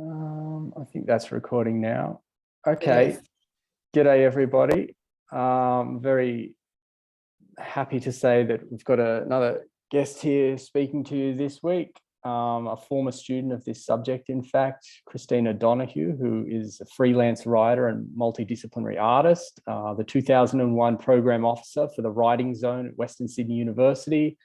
I think that's recording now. It Okay. is. G'day, everybody. Very happy to say that we've got another guest here speaking to you this week, a former student of this subject, in fact, Christina Donoghue, who is a freelance writer and multidisciplinary artist, the 2001 program officer for the Writing Zone at Western Sydney University,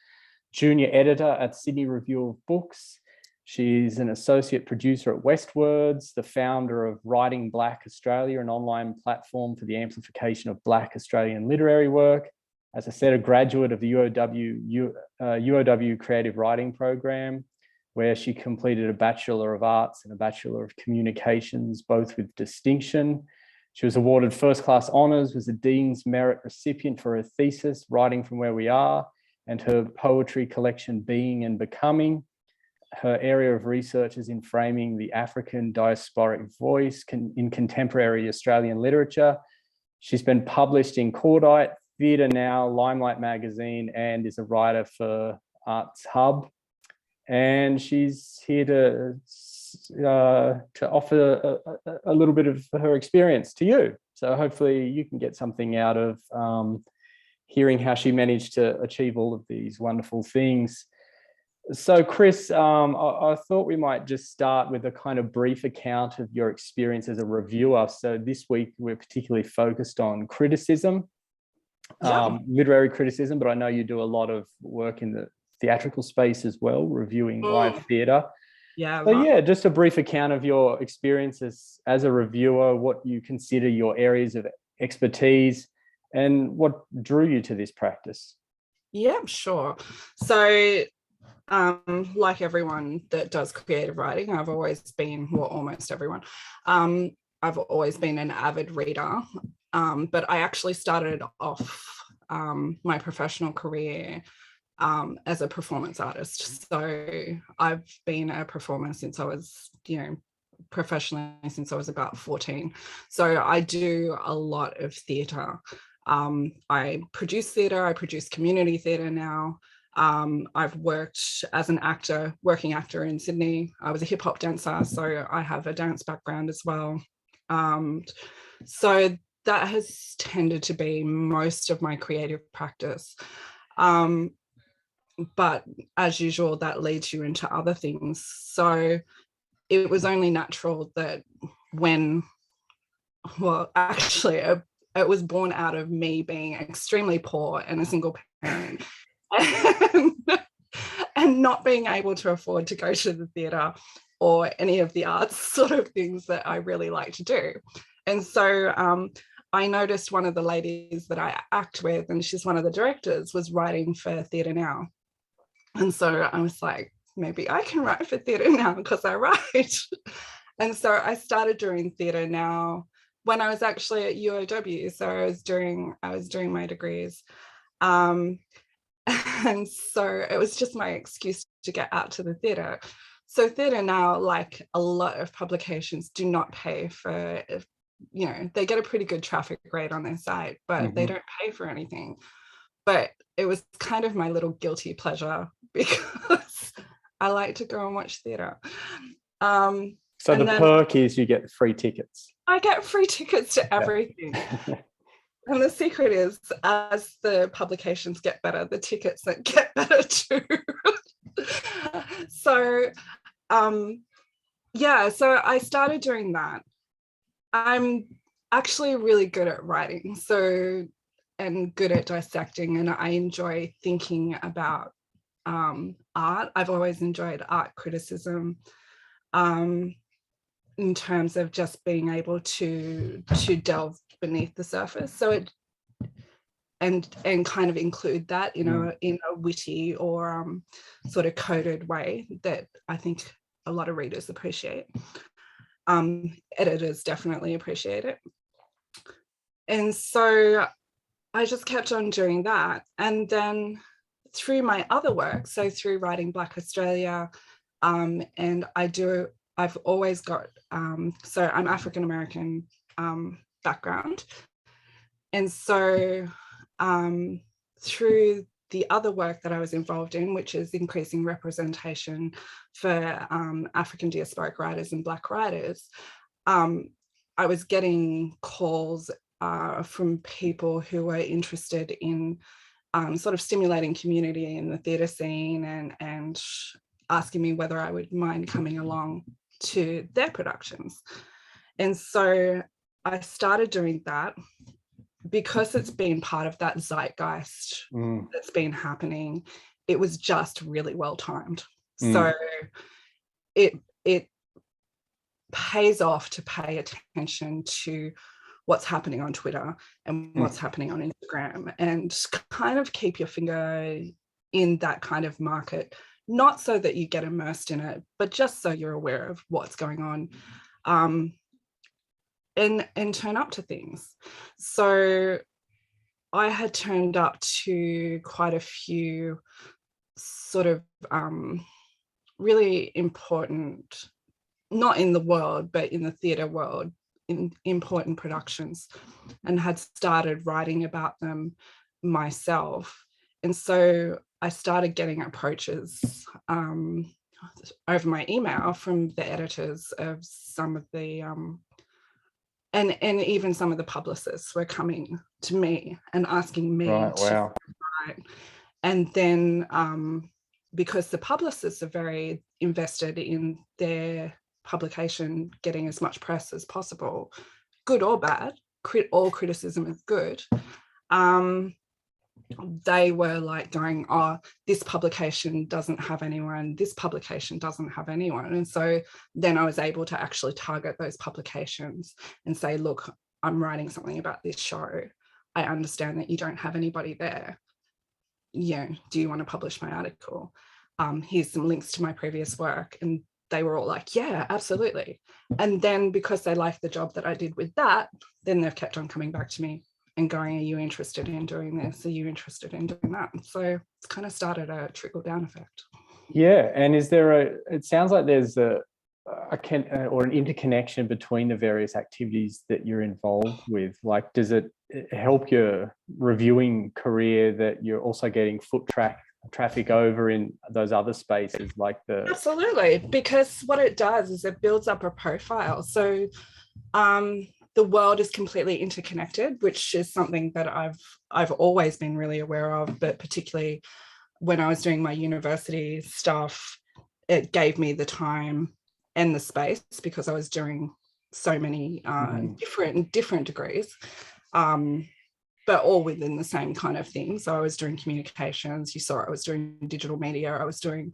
junior editor at Sydney Review of Books. She's an associate producer at Westwards, the founder of Writing Black Australia, an online platform for the amplification of Black Australian literary work. As I said, a graduate of the UOW Creative Writing Program, where she completed a Bachelor of Arts and a Bachelor of Communications, both with distinction. She was awarded first-class honours, was a Dean's Merit recipient for her thesis, Writing from Where We Are, and her poetry collection, Being and Becoming. Her area of research is in framing the African diasporic voice in contemporary Australian literature. She's been published in Cordite, Theatre Now, Limelight Magazine, and is a writer for Arts Hub. And she's here to offer a little bit of her experience to you. So hopefully you can get something out of hearing how she managed to achieve all of these wonderful things. So, Chris, I thought we might just start with a kind of brief account of your experience as a reviewer. So this week, we're particularly focused on criticism, literary criticism, but I know you do a lot of work in the theatrical space as well, reviewing live theatre. Yeah. So yeah, just a brief account of your experiences as a reviewer, what you consider your areas of expertise, and what drew you to this practice. Yeah, sure. So, like everyone that does creative writing, I've always been, well, almost everyone, I've always been an avid reader, but I actually started off my professional career as a performance artist. So I've been a performer since I was, professionally since I was about 14. So I do a lot of theatre. I produce theatre, I produce community theatre now. I've worked as an actor, working actor in Sydney. I was a hip hop dancer, so I have a dance background as well. So that has tended to be most of my creative practice. But as usual, that leads you into other things. So it was only natural that actually, it was born out of me being extremely poor and a single parent. And not being able to afford to go to the theatre or any of the arts sort of things that I really like to do. And so I noticed one of the ladies that I act with, and she's one of the directors, was writing for Theatre Now. And so I was like, maybe I can write for Theatre Now because I write. And so I started doing Theatre Now when I was actually at UOW. So I was doing my degrees. And so it was just my excuse to get out to the theatre. So Theatre Now, like a lot of publications, do not pay for, they get a pretty good traffic rate on their site, but they don't pay for anything. But it was kind of my little guilty pleasure because I like to go and watch theatre. So the perk is you get free tickets. I get free tickets to everything. And the secret is, as the publications get better, the tickets that get better too. So, so I started doing that. I'm actually really good at writing, and good at dissecting, and I enjoy thinking about art. I've always enjoyed art criticism. In terms of just being able to delve beneath the surface, so and kind of include that, in a witty or sort of coded way that I think a lot of readers appreciate. Editors definitely appreciate it. And so I just kept on doing that. And then through my other work, so through Writing Black Australia, and I've always got, so I'm African-American background. And so through the other work that I was involved in, which is increasing representation for African diasporic writers and Black writers, I was getting calls from people who were interested in sort of stimulating community in the theatre scene and asking me whether I would mind coming along to their productions. And so I started doing that because it's been part of that zeitgeist that's been happening. It was just really well timed. So it pays off to pay attention to what's happening on Twitter and what's happening on Instagram, and kind of keep your finger in that kind of market, not so that you get immersed in it, but just so you're aware of what's going on, and turn up to things. So I had turned up to quite a few sort of really important, not in the world, but in the theatre world, in important productions, and had started writing about them myself. And so I started getting approaches over my email from the editors of some of the and even some of the publicists were coming to me and asking me to write. And then because the publicists are very invested in their publication getting as much press as possible, good or bad, all criticism is good, they were like going, oh, this publication doesn't have anyone, this publication doesn't have anyone. And so then I was able to actually target those publications and say, look, I'm writing something about this show. I understand that you don't have anybody there. Yeah, do you want to publish my article? Here's some links to my previous work. And they were all like, yeah, absolutely. And then because they liked the job that I did with that, then they've kept on coming back to me and going, are you interested in doing this? Are you interested in doing that? And so it's kind of started a trickle down effect. Yeah. And is there it sounds like there's an interconnection between the various activities that you're involved with. Like, does it help your reviewing career that you're also getting foot traffic over in those other spaces like the... Absolutely, because what it does is it builds up a profile. So the world is completely interconnected, which is something that I've always been really aware of, but particularly when I was doing my university stuff, it gave me the time and the space because I was doing so many different degrees, but all within the same kind of thing. So I was doing communications, you saw I was doing digital media, I was doing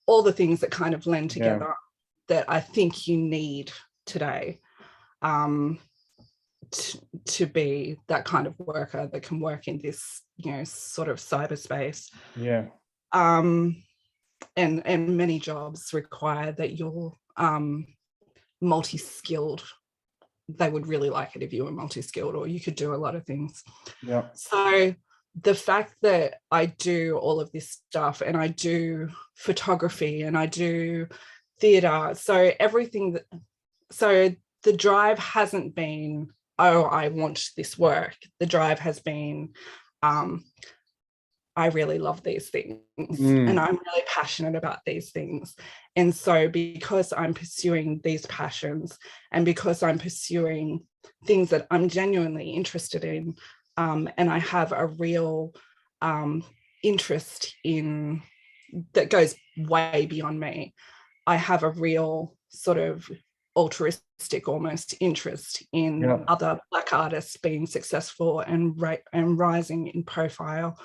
all the things that kind of blend together that I think you need today to be that kind of worker that can work in this, sort of cyberspace. Yeah. And many jobs require that you're multi-skilled. They would really like it if you were multi-skilled, or you could do a lot of things. Yeah. So the fact that I do all of this stuff, and I do photography and I do theatre, so everything so the drive hasn't been, oh, I want this work. The drive has been, I really love these things and I'm really passionate about these things. And so because I'm pursuing these passions and because I'm pursuing things that I'm genuinely interested in, and I have a real interest in that goes way beyond me, I have a real sort of altruistic almost interest in other Black artists being successful and rising in profile.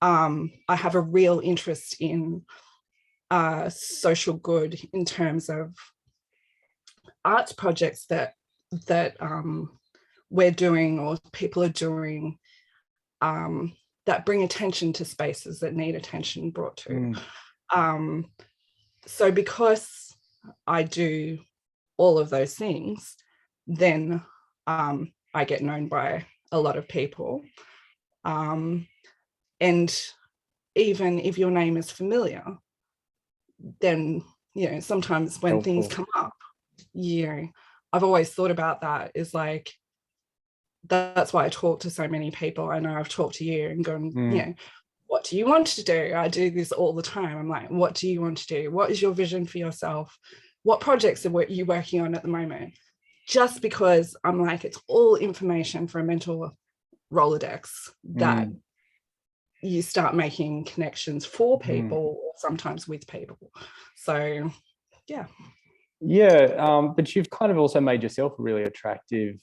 I have a real interest in social good in terms of arts projects that we're doing or people are doing that bring attention to spaces that need attention brought to. So because I do all of those things, then I get known by a lot of people. And even if your name is familiar, then, sometimes when things come up, I've always thought about that is like, that's why I talk to so many people. I know I've talked to you and gone, what do you want to do? I do this all the time. I'm like, what do you want to do? What is your vision for yourself? What projects are you working on at the moment? Just because I'm like, it's all information for a mental Rolodex that you start making connections for people, or sometimes with people. So, yeah. Yeah, but you've kind of also made yourself a really attractive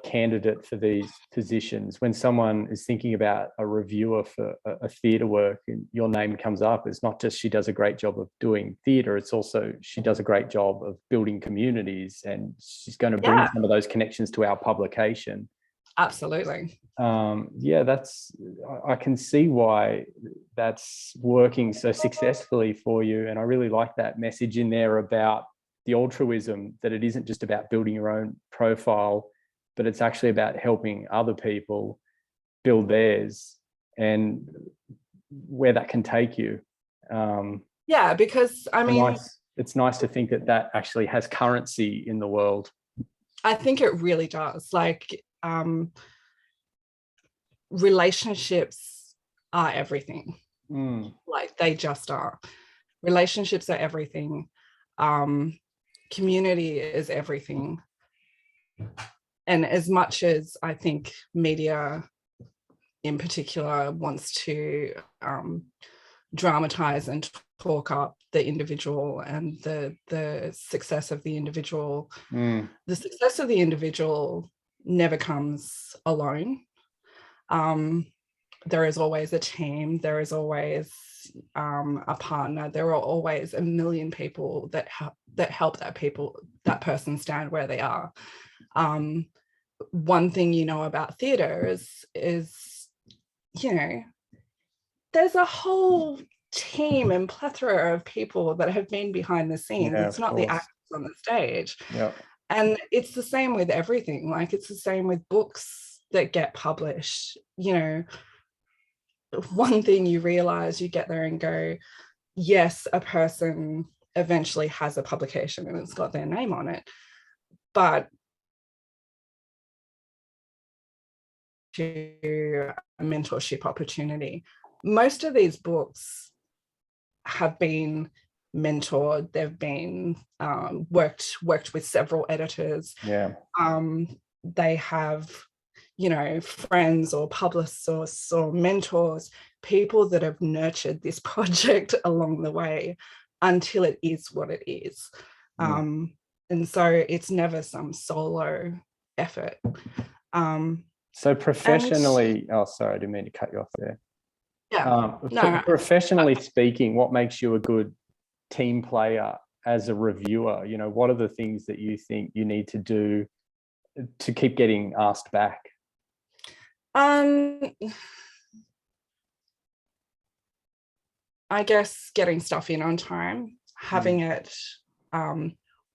candidate for these positions. When someone is thinking about a reviewer for a theatre work and your name comes up, it's not just she does a great job of doing theatre, it's also she does a great job of building communities, and she's going to bring some of those connections to our publication. Absolutely. Yeah, I can see why that's working so successfully for you. And I really like that message in there about the altruism, that it isn't just about building your own profile, but it's actually about helping other people build theirs, and where that can take you. Yeah, because I mean, it's nice to think that that actually has currency in the world. I think it really does. Like, relationships are everything. Like, they just are. Relationships are everything. Community is everything. And as much as I think media in particular wants to dramatize and talk up the individual and the success of the individual, the success of the individual never comes alone. There is always a team, there is always a partner, there are always a million people that help that person stand where they are. One thing you know about theatre is, you know, there's a whole team and plethora of people that have been behind the scenes. Yeah, it's not the actors on the stage. Yeah. And it's the same with everything. Like, it's the same with books that get published. You know, one thing you realize, you get there and go, yes, a person eventually has a publication and it's got their name on it, but to a mentorship opportunity. Most of these books have been mentored, they've been worked with several editors. Yeah. They have, you know, friends or publicists or mentors, people that have nurtured this project along the way until it is what it is. And so it's never some solo effort. So professionally, sorry, I didn't mean to cut you off there. Yeah. No. Professionally speaking, what makes you a good team player as a reviewer? You know, what are the things that you think you need to do to keep getting asked back? I guess getting stuff in on time, having it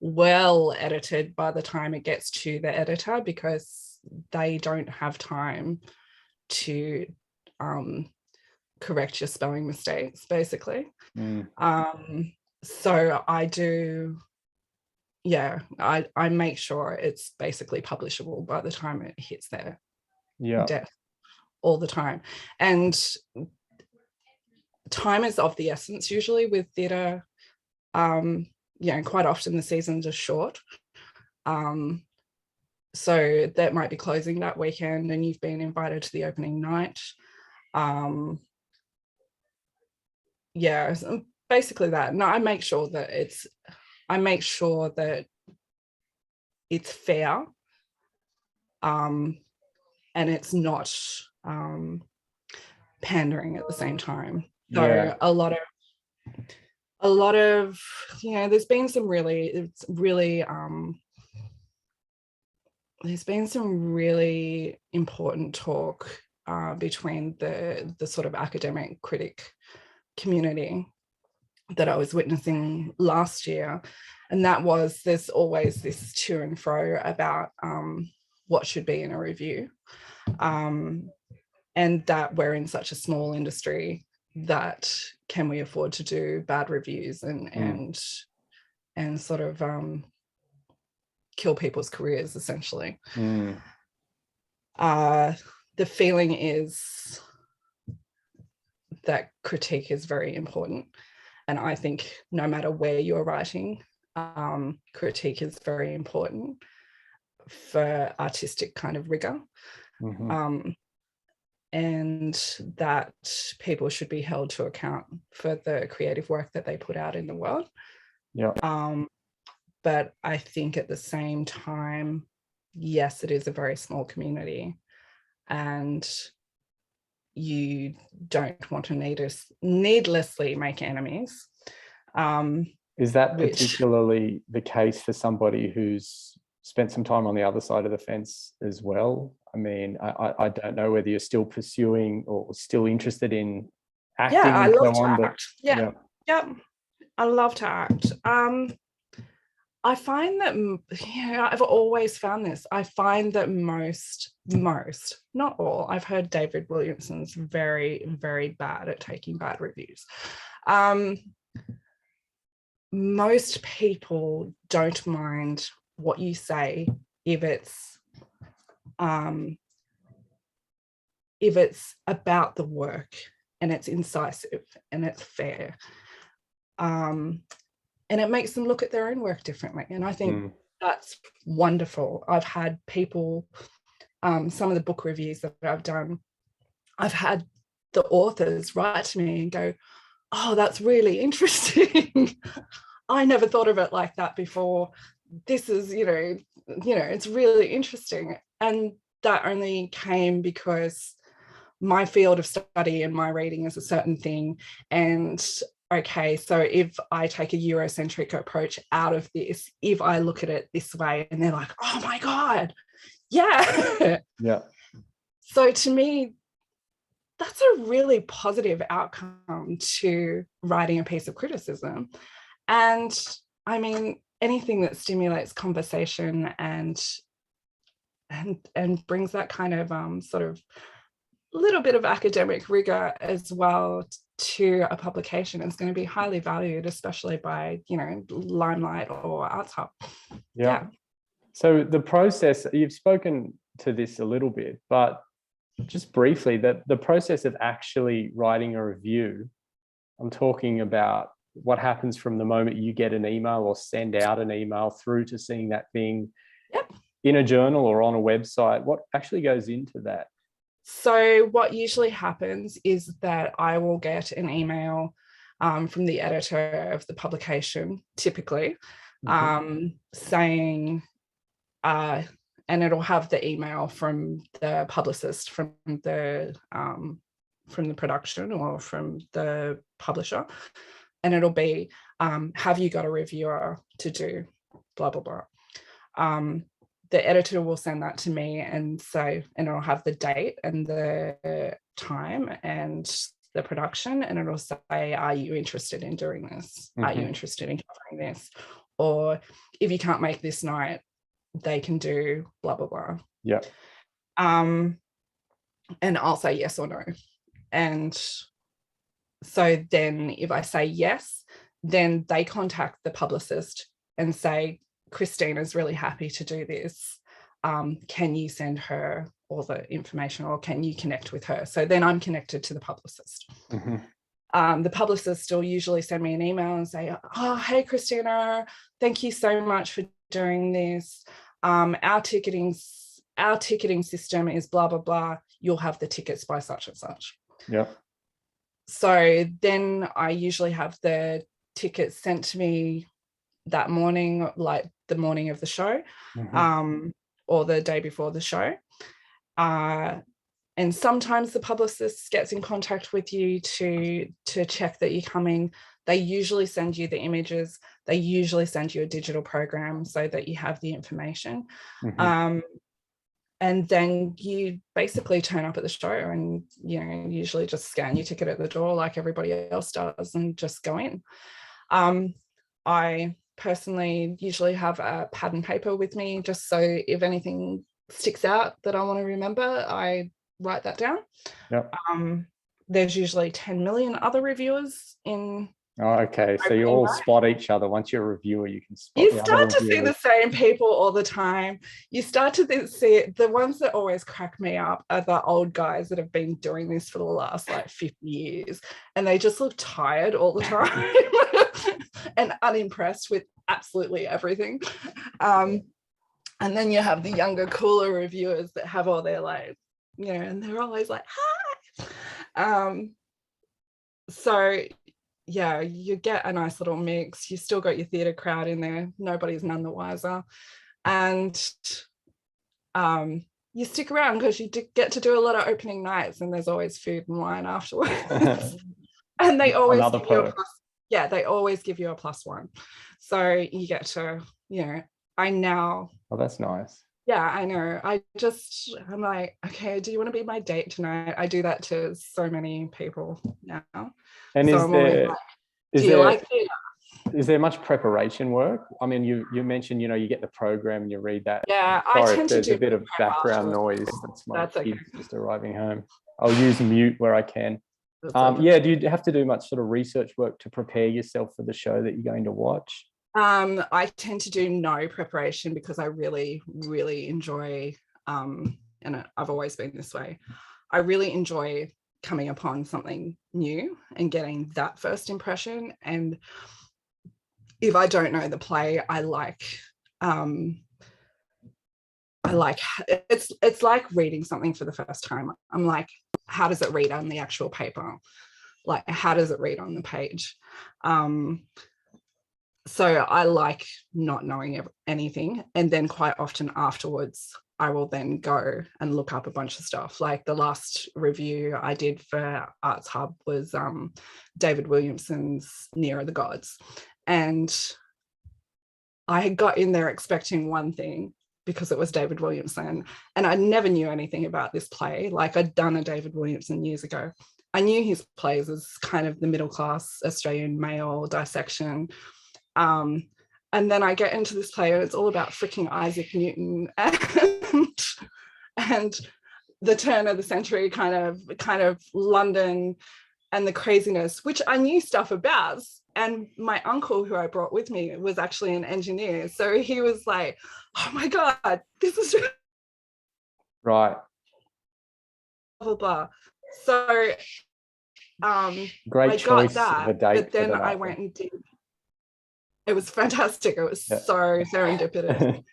well edited by the time it gets to the editor, because they don't have time to correct your spelling mistakes, basically. So I do, yeah, I make sure it's basically publishable by the time it hits their desk all the time. And time is of the essence usually with theatre. You know, quite often the seasons are short. So that might be closing that weekend and you've been invited to the opening night. Yeah, basically that. No, I make sure that it's fair, and it's not pandering at the same time. So a lot of, you know, there's been some really important talk between the sort of academic critic community that I was witnessing last year, and that was, there's always this to and fro about what should be in a review, and that we're in such a small industry that can we afford to do bad reviews and sort of kill people's careers, essentially. The feeling is that critique is very important. And I think no matter where you're writing, critique is very important for artistic kind of rigor. And that people should be held to account for the creative work that they put out in the world. But I think at the same time, yes, it is a very small community, and you don't want to needlessly make enemies. Is that particularly the case for somebody who's spent some time on the other side of the fence as well? I mean, I don't know whether you're still pursuing or still interested in acting. Yeah, I love to act. Yeah. I love to act. I find that, I've always found this. I find that most, not all, I've heard David Williamson's very, very bad at taking bad reviews. Most people don't mind what you say if it's about the work and it's incisive and it's fair. And it makes them look at their own work differently. And I think that's wonderful. I've had people, some of the book reviews that I've done, I've had the authors write to me and go, oh, that's really interesting. I never thought of it like that before. This is, it's really interesting. And that only came because my field of study and my reading is a certain thing. And okay, so if I take a Eurocentric approach out of this, if I look at it this way, and they're like, oh my God, yeah. Yeah. So to me, that's a really positive outcome to writing a piece of criticism. And I mean, anything that stimulates conversation and brings that kind of sort of little bit of academic rigor as well to a publication is going to be highly valued, especially by, Limelight or Arts Hub. Yeah. So the process, you've spoken to this a little bit, but just briefly, the process of actually writing a review, I'm talking about what happens from the moment you get an email or send out an email through to seeing that thing in a journal or on a website. What actually goes into that? So what usually happens is that I will get an email from the editor of the publication, typically, saying, and it'll have the email from the publicist, from the production or from the publisher, and it'll be, have you got a reviewer to do blah, blah, blah. The editor will send that to me and say, and it'll have the date and the time and the production, and it'll say, are you interested in doing this? Are you interested in covering this? Or if you can't make this night, they can do blah, blah, blah. Yeah. And I'll say yes or no. And so then if I say yes, then they contact the publicist and say, Christina's really happy to do this. Can you send her all the information, or can you connect with her? So then I'm connected to the publicist. The publicist will usually send me an email and say, oh, hey, Christina, thank you so much for doing this. Our ticketing system is blah, blah, blah. You'll have the tickets by such and such. Yeah. So then I usually have the tickets sent to me that morning, like the morning of the show, or the day before the show. And sometimes the publicist gets in contact with you to check that you're coming. They usually send you the images. They usually send you a digital program so that you have the information. And then you basically turn up at the show and, usually just scan your ticket at the door like everybody else does and just go in. I personally usually have a pad and paper with me, just so if anything sticks out that I want to remember, I write that down. Yep. There's usually 10 million other reviewers in Oh, okay. So you all spot each other. Once you're a reviewer, you can spot You the other start to see reviewers. the same people all the time. You start to see the ones that always crack me up are the old guys that have been doing this for the last like 50 years, and they just look tired all the time and unimpressed with absolutely everything. And then you have the younger, cooler reviewers that have all their like, you know, and they're always like, hi. So yeah, you get a nice little mix. You still got your theatre crowd in there. Nobody's none the wiser. And you stick around because you get to do a lot of opening nights, and there's always food and wine afterwards. And they always give you a plus, yeah, they always give you a +1. So you get to, you know, Oh, that's nice. Yeah, I know. I'm like, okay, do you want to be my date tonight? I do that to so many people now. And so is there much preparation work? I mean, you mentioned, you know, you get the program and you read that. Yeah, Sorry, I tend to do a bit of background noise. That's my okay. kids just arriving home. I'll use mute where I can. Yeah, do you have to do much sort of research work to prepare yourself for the show that you're going to watch? I tend to do no preparation because I really, really enjoy, and I've always been this way, I really enjoy coming upon something new and getting that first impression. And if I don't know the play, I like it's like reading something for the first time. I'm like, how does it read on the actual paper? Like, how does it read on the page? So I like not knowing anything. And then quite often afterwards, I will then go and look up a bunch of stuff. Like the last review I did for Arts Hub was David Williamson's Nearer the Gods. And I had got in there expecting one thing because it was David Williamson. And I never knew anything about this play. Like I'd done a David Williamson years ago. I knew his plays as kind of the middle class Australian male dissection. And then I get into this play and it's all about freaking Isaac Newton and the turn of the century kind of London and the craziness, which I knew stuff about. And my uncle, who I brought with me, was actually an engineer. So he was like, oh my God, this is right. Blah, blah, blah. So great I choice got that, of a date. But then I went and did. It was fantastic. It was so serendipitous.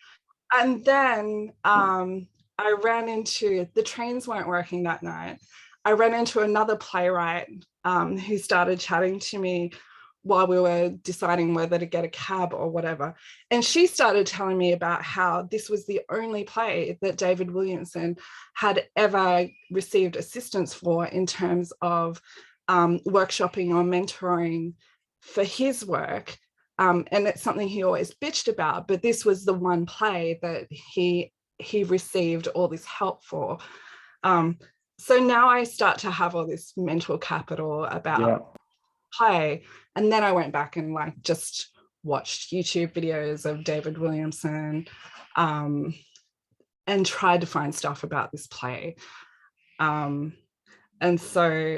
And then I ran into, the trains weren't working that night. I ran into another playwright who started chatting to me while we were deciding whether to get a cab or whatever. And she started telling me about how this was the only play that David Williamson had ever received assistance for in terms of workshopping or mentoring for his work. And it's something he always bitched about, but this was the one play that he received all this help for. So now I start to have all this mental capital about play. And then I went back and like just watched YouTube videos of David Williamson and tried to find stuff about this play. And so,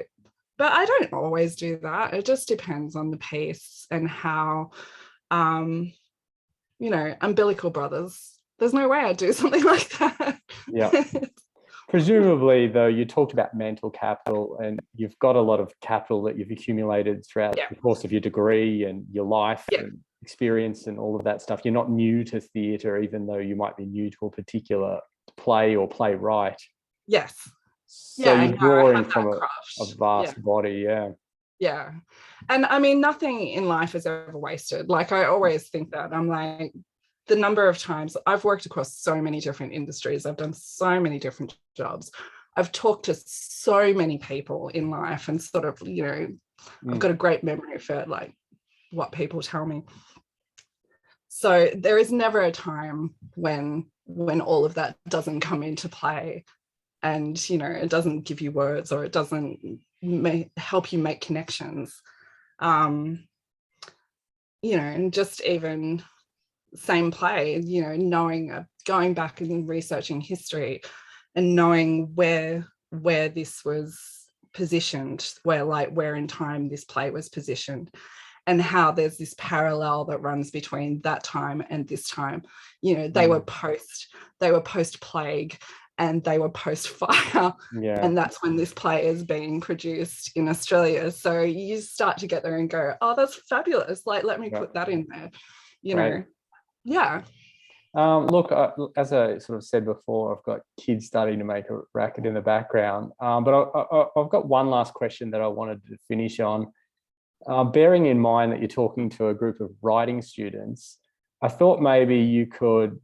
but I don't always do that. It just depends on the piece and how, you know, umbilical brothers. There's no way I'd do something like that. Yeah. Presumably, though, you talked about mental capital, and you've got a lot of capital that you've accumulated throughout the course of your degree and your life and experience and all of that stuff. You're not new to theatre, even though you might be new to a particular play or playwright. Yes. So you're drawing from a vast body, Yeah. And I mean, nothing in life is ever wasted. Like I always think that. I'm like, the number of times I've worked across so many different industries, I've done so many different jobs, I've talked to so many people in life and sort of, you know, I've got a great memory for like what people tell me. So there is never a time when all of that doesn't come into play and, you know, it doesn't give you words or it doesn't help you make connections. You know, and just even same play, you know, knowing, going back and researching history and knowing where this was positioned, where in time this play was positioned, and how there's this parallel that runs between that time and this time. You know, they were post plague, and they were post fire, and that's when this play is being produced in Australia. So you start to get there and go, oh, that's fabulous, like let me put that in there, you know. Look, as I sort of said before, I've got kids starting to make a racket in the background, but I've got one last question that I wanted to finish on. Bearing in mind that you're talking to a group of writing students, I thought maybe you could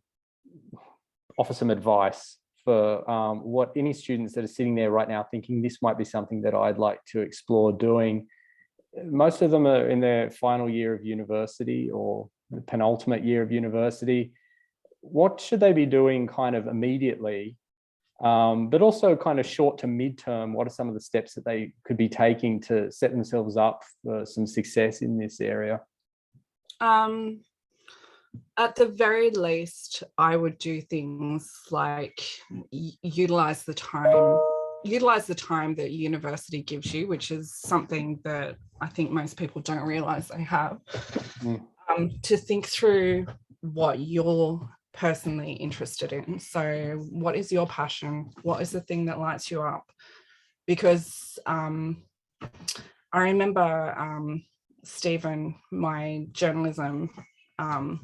offer some advice for what any students that are sitting there right now thinking this might be something that I'd like to explore doing. Most of them are in their final year of university or the penultimate year of university. What should they be doing kind of immediately, but also kind of short to midterm? What are some of the steps that they could be taking to set themselves up for some success in this area? At the very least, I would do things like utilize the time that university gives you, which is something that I think most people don't realize they have, to think through what you're personally interested in. So what is your passion? What is the thing that lights you up? Because I remember Stephen, my journalism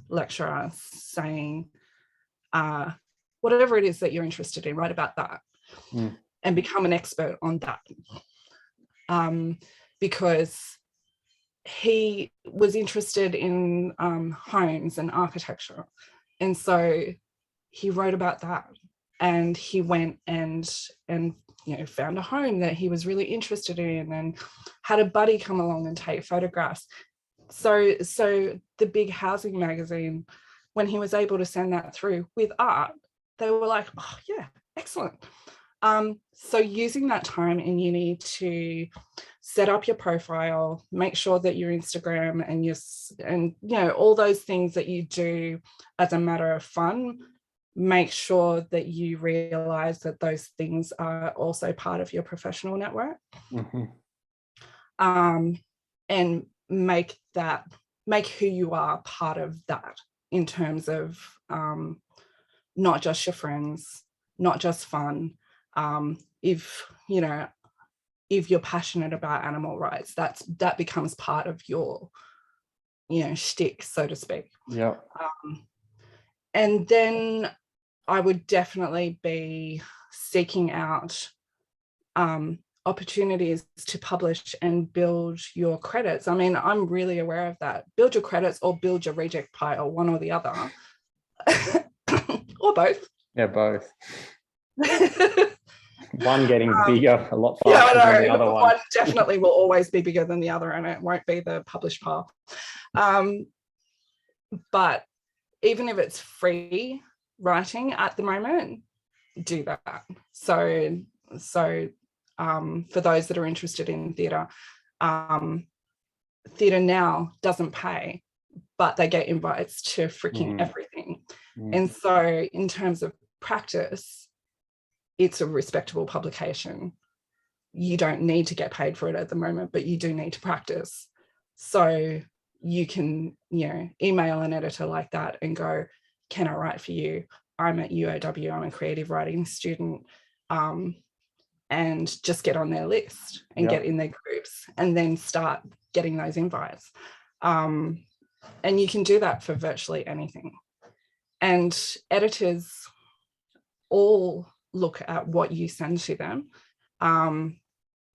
lecturer, saying, whatever it is that you're interested in, write about that and become an expert on that. Because he was interested in homes and architecture. And so he wrote about that, and he went and you know, found a home that he was really interested in and had a buddy come along and take photographs. So the big housing magazine, when he was able to send that through with art, they were like, oh yeah, excellent. So using that time in uni to set up your profile, make sure that your Instagram and you know, all those things that you do as a matter of fun, make sure that you realize that those things are also part of your professional network. And make who you are part of that, in terms of not just your friends, not just fun. If you know, if you're passionate about animal rights, that becomes part of your, you know, shtick, so to speak. And then I would definitely be seeking out opportunities to publish and build your credits. I mean, I'm really aware of that. Build your credits or build your reject pile, one or the other. Or both. Yeah, both. One getting bigger a lot faster than the other one. One definitely will always be bigger than the other, and it won't be the published pile. But even if it's free writing at the moment, do that. So for those that are interested in theatre, theatre now doesn't pay, but they get invites to freaking everything. And so in terms of practice, it's a respectable publication. You don't need to get paid for it at the moment, but you do need to practice. So you can, you know, email an editor like that and go, can I write for you? I'm at UOW, I'm a creative writing student, and just get on their list and get in their groups, and then start getting those invites. And you can do that for virtually anything. And editors all look at what you send to them. I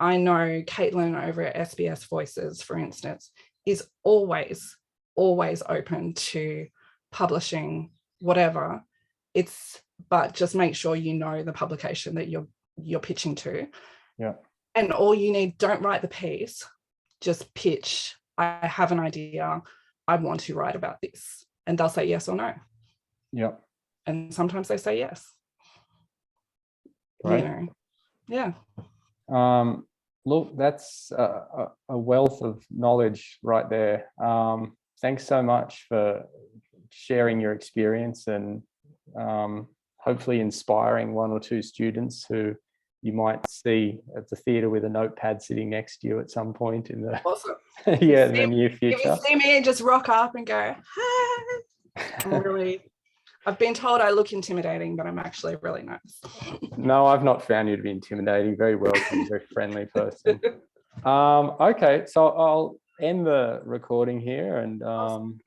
know Caitlin over at SBS Voices, for instance, is always open to publishing whatever. But just make sure you know the publication that you're pitching to. And all you need, don't write the piece, just pitch. I have an idea, I want to write about this, and they'll say yes or no. And sometimes they say yes. Right. You know? Look, that's a wealth of knowledge right there. Thanks so much for sharing your experience and hopefully inspiring one or two students who you might see at the theatre with a notepad sitting next to you at some point in the Awesome. yeah, in the near If you future. see me, just rock up and go, hey. I've been told I look intimidating, but I'm actually really nice. No, I've not found you to be intimidating. Very welcome, very friendly person. Okay, so I'll end the recording here, and Awesome.